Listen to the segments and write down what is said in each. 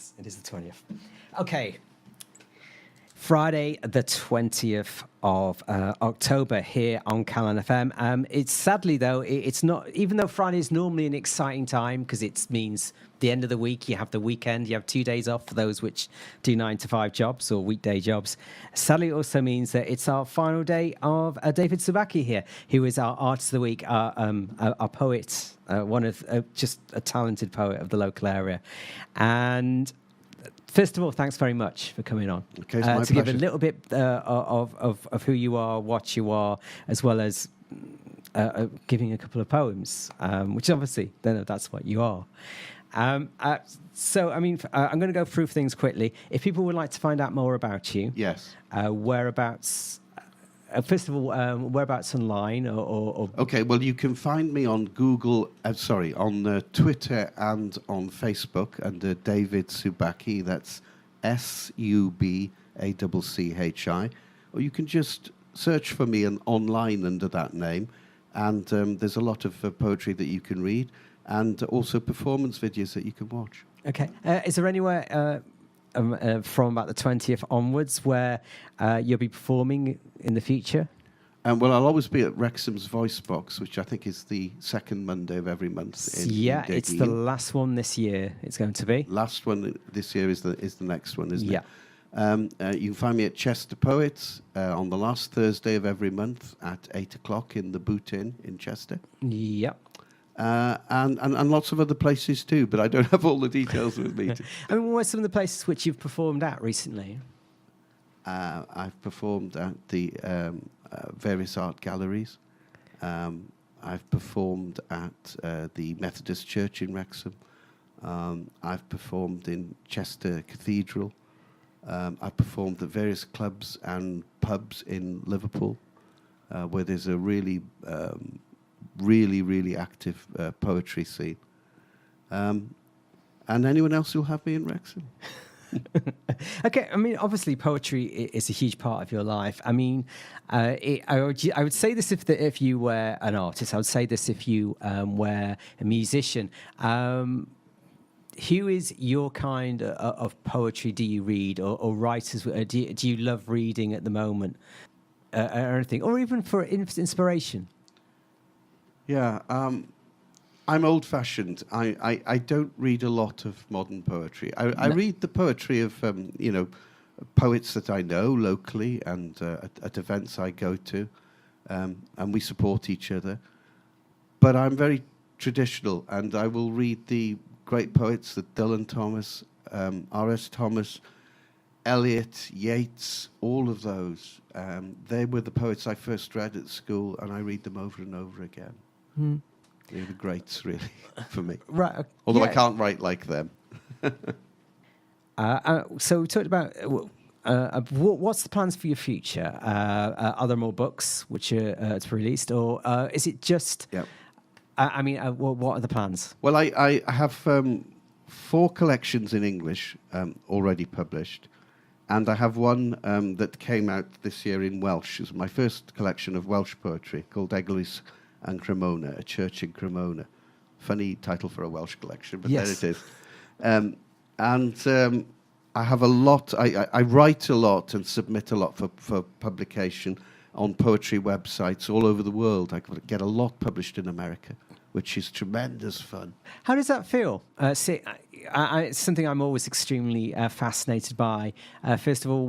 Yes, it is the 20th. Okay. Friday, the 20th of October here on Calon FM. It's sadly, though, it's not, even though Friday is normally an exciting time because it means the end of the week, you have the weekend, you have 2 days off for those which do 9-to-5 jobs or weekday jobs. Sadly, it also means that it's our final day of David Subacchi here, who is our Artist of the Week, our poet, one of just a talented poet of the local area. And first of all, thanks very much for coming on. Okay, it's my to give a pleasure. little bit of who you are, what you are, as well as giving a couple of poems, which obviously, that's what you are. So, I mean, I'm going to go through things quickly. If people would like to find out more about you, Yes. Whereabouts, first of all, whereabouts online or Okay, well, you can find me on Google, on Twitter and on Facebook under David Subacchi. That's Subacchi. Or you can just search for me online under that name. And there's a lot of poetry that you can read and also performance videos that you can watch. Okay. Is there anywhere from about the 20th onwards where you'll be performing in the future? Well, I'll always be at Wrexham's Voice Box, which I think is the second Monday of every month. In It's the last one this year. It's going to be last one this year is the next one, isn't it? Yeah. You can find me at Chester Poets on the last Thursday of every month at 8:00 in the Boot Inn in Chester. Yep. And lots of other places too, but I don't have all the details with me. I mean, what are some of the places which you've performed at recently? I've performed at the various art galleries. I've performed at the Methodist Church in Wrexham. I've performed in Chester Cathedral. I've performed at various clubs and pubs in Liverpool, where there's a really active poetry scene. And anyone else who'll have me in Wrexham? Okay, I mean, obviously, poetry is a huge part of your life. I mean, I would say this if you were an artist. I would say this if you were a musician. Who is your kind of poetry do you read, or writers? Do you love reading at the moment, or anything, or even for inspiration? Yeah, I'm old-fashioned. I don't read a lot of modern poetry. I read the poetry of poets that I know locally and at events I go to, and we support each other. But I'm very traditional, and I will read the great poets, that Dylan Thomas, R.S. Thomas, Eliot, Yeats, all of those. They were the poets I first read at school, and I read them over and over again. Hmm. They're the greats, really, for me. Right. Although I can't write like them. So we talked about what's the plans for your future? Are there more books which are to be released, or is it just? Yep. I mean, what are the plans? Well, I have 4 collections in English already published, and I have one that came out this year in Welsh. It's my first collection of Welsh poetry called Eglwys and Cremona, a church in Cremona. Funny title for a Welsh collection, but yes. There it is. And I have a lot. I write a lot and submit a lot for publication on poetry websites all over the world. I get a lot published in America, which is tremendous fun. How does that feel? It's something I'm always extremely fascinated by. First of all,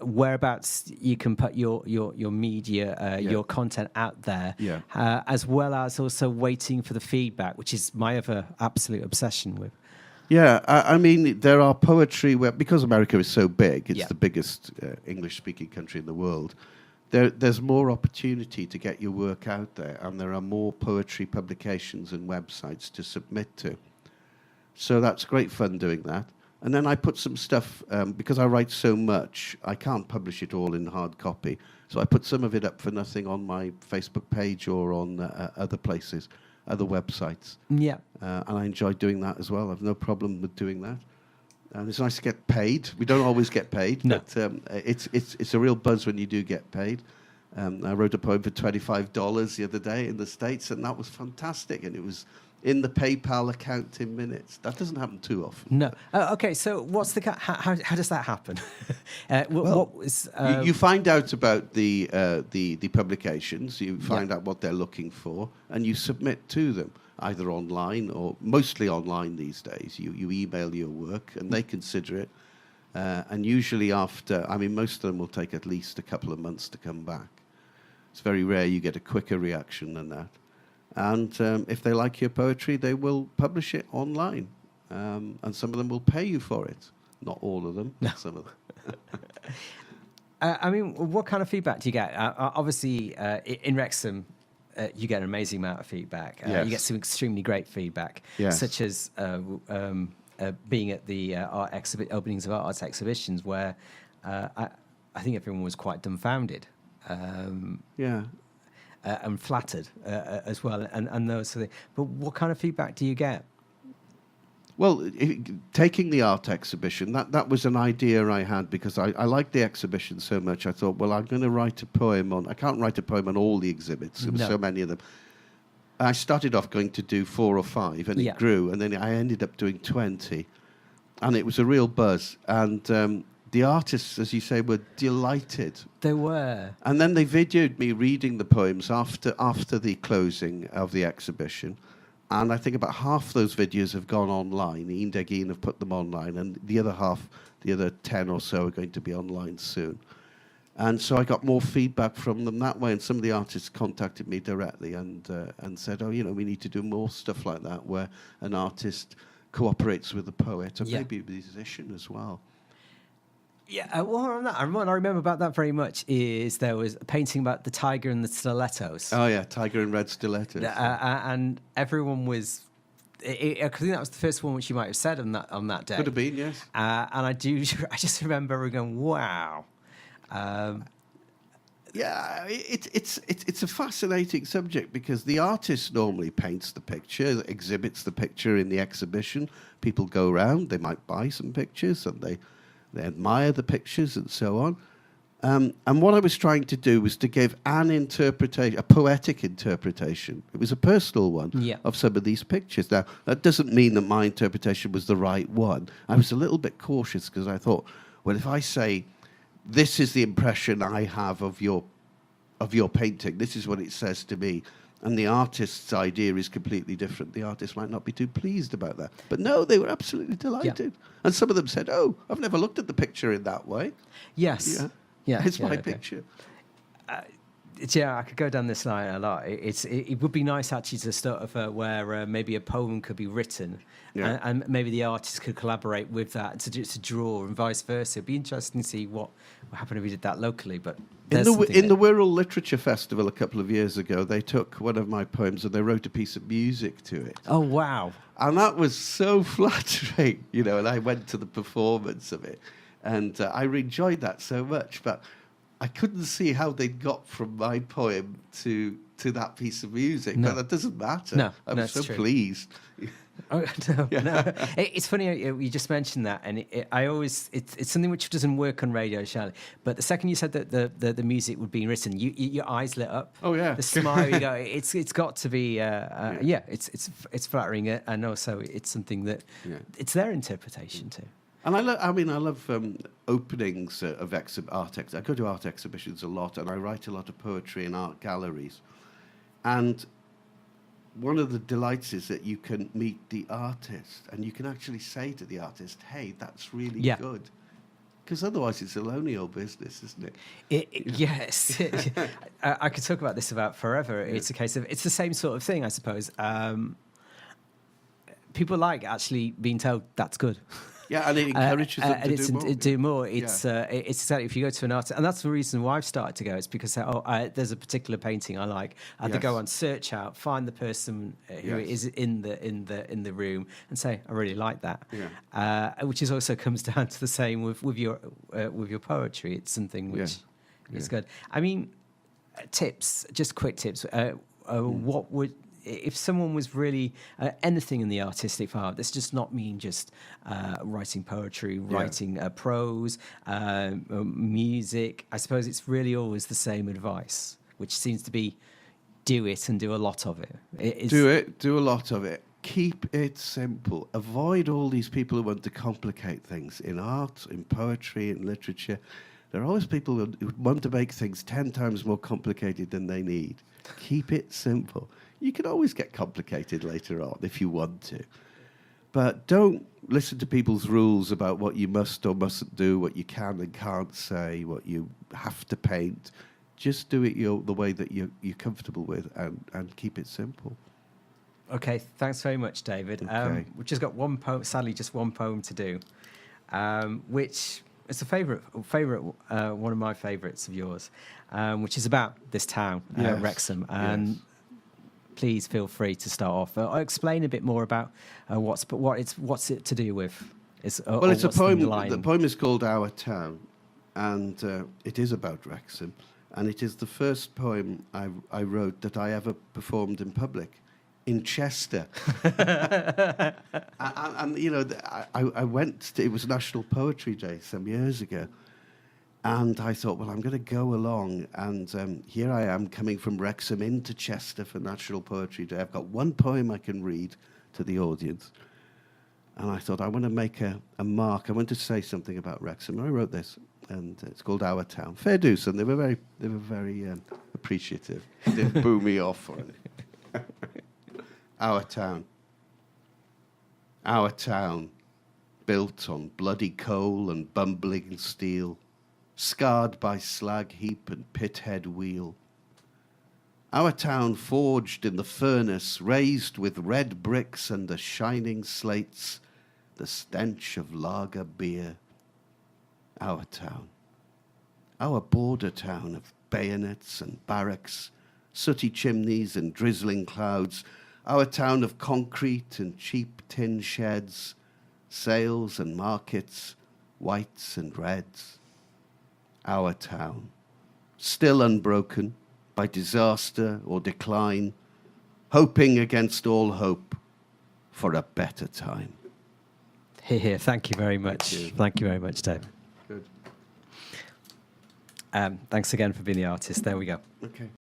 whereabouts you can put your media, your content out there, as well as also waiting for the feedback, which is my other absolute obsession with. Yeah, I mean, there are poetry where, because America is so big, it's the biggest English-speaking country in the world, there's more opportunity to get your work out there, and there are more poetry publications and websites to submit to. So that's great fun doing that. And then I put some stuff, because I write so much, I can't publish it all in hard copy. So I put some of it up for nothing on my Facebook page or on other places, other websites. Yeah. And I enjoy doing that as well. I've no problem with doing that. And it's nice to get paid. We don't always get paid, no. but it's a real buzz when you do get paid. I wrote a poem for $25 the other day in the States, and that was fantastic. And in the PayPal account in minutes. That doesn't happen too often. No. Okay. So what's the how does that happen? What was you find out about the publications. You find out what they're looking for, and you submit to them either online or mostly online these days. You email your work, and they consider it. And usually after, I mean, most of them will take at least a couple of months to come back. It's very rare you get a quicker reaction than that. And if they like your poetry, they will publish it online. And some of them will pay you for it. Not all of them, but some of them. I mean, what kind of feedback do you get? Obviously, in Wrexham, you get an amazing amount of feedback. Yes. You get some extremely great feedback, Yes. such as being at the openings of arts exhibitions, where I think everyone was quite dumbfounded. And flattered as well, and those sort of things. But what kind of feedback do you get? Well, taking the art exhibition, that was an idea I had because I liked the exhibition so much. I thought, well, I'm going to write a poem on... I can't write a poem on all the exhibits. There were so many of them. I started off going to do 4 or 5, and it grew, and then I ended up doing 20. And it was a real buzz. And... the artists, as you say, were delighted. They were. And then they videoed me reading the poems after the closing of the exhibition. And I think about half those videos have gone online. Ian Degeen have put them online. And the other half, the other 10 or so, are going to be online soon. And so I got more feedback from them that way. And some of the artists contacted me directly and said, oh, you know, we need to do more stuff like that, where an artist cooperates with a poet, and maybe a musician as well. Yeah, well, on that, what I remember about that very much is there was a painting about the tiger and the stilettos. Oh, yeah, tiger and red stilettos. And everyone was... I think that was the first one which you might have said on that day. Could have been, yes. And I just remember everyone going, wow. Yeah, it's a fascinating subject because the artist normally paints the picture, exhibits the picture in the exhibition. People go around, they might buy some pictures, and they admire the pictures and so on. And what I was trying to do was to give an interpretation, a poetic interpretation. It was a personal one of some of these pictures. Now, that doesn't mean that my interpretation was the right one. I was a little bit cautious because I thought, well, if I say, this is the impression I have of your painting, this is what it says to me, and the artist's idea is completely different, the artist might not be too pleased about that. But no, they were absolutely delighted. Yeah. And some of them said, oh, I've never looked at the picture in that way. Yes. It's my picture. I could go down this line a lot. It would be nice actually to start of where maybe a poem could be written, and maybe the artist could collaborate with that to draw and vice versa. It'd be interesting to see what happened if we did that locally. But in the Wirral Literature Festival a couple of years ago, they took one of my poems and they wrote a piece of music to it. Oh wow! And that was so flattering, you know. And I went to the performance of it, and I enjoyed that so much, but I couldn't see how they got from my poem to that piece of music. No. But that doesn't matter. No, I was so pleased. Oh, no. It's funny you just mentioned that, and it's something which doesn't work on radio, Charlie. But the second you said that the music would be written, your eyes lit up. Oh yeah, the smile. You go. It's got to be. It's flattering, and also it's something that it's their interpretation too. And I love openings of art. I go to art exhibitions a lot, and I write a lot of poetry in art galleries. And one of the delights is that you can meet the artist, and you can actually say to the artist, "Hey, that's really good," because otherwise it's a lonely old business, isn't it? Yes, I could talk about this about forever. It's a case of it's the same sort of thing, I suppose. People like actually being told that's good. Yeah, and it encourages them to do more. It's exactly, if you go to an artist, and that's the reason why I've started to go. It's because there's a particular painting I like, and they go on, search out, find the person who is in the room, and say, I really like that. Which is also comes down to the same with your poetry. It's something which is good. I mean, tips, just quick tips. What would, if someone was really anything in the artistic part, this does not mean just writing poetry, writing prose, music. I suppose it's really always the same advice, which seems to be do it and do a lot of it. Do a lot of it. keep it simple. Avoid all these people who want to complicate things in art, in poetry, in literature. There are always people who want to make things 10 times more complicated than they need. Keep it simple. You can always get complicated later on if you want to. But don't listen to people's rules about what you must or mustn't do, what you can and can't say, what you have to paint. Just do it the way that you're comfortable with, and keep it simple. Okay, thanks very much, David. Okay. We've just got one poem, sadly just one poem to do, which is a favourite, one of my favourites of yours, which is about this town, Yes, Wrexham. And yes. please feel free to start off. I'll explain a bit more about what's it to do with. It's a poem. The poem is called Our Town, and it is about Wrexham, and it is the first poem I wrote that I ever performed in public, in Chester. and you know, I went. It was National Poetry Day some years ago, and I thought, well, I'm going to go along, and here I am coming from Wrexham into Chester for National Poetry Day. I've got one poem I can read to the audience. And I thought, I want to make a mark. I want to say something about Wrexham. And I wrote this, and it's called Our Town. Fair dues, and they were very appreciative. They didn't boo me off or anything. Our town. Our town, built on bloody coal and bumbling steel, scarred by slag heap and pithead wheel. Our town forged in the furnace, raised with red bricks and the shining slates, the stench of lager beer. Our town. Our border town of bayonets and barracks, sooty chimneys and drizzling clouds. Our town of concrete and cheap tin sheds, sales and markets, whites and reds. Our town. Still unbroken by disaster or decline, hoping against all hope for a better time. Here. Thank you very much. Thank you very much, Dave. Good. Thanks again for being the artist. There we go. Okay.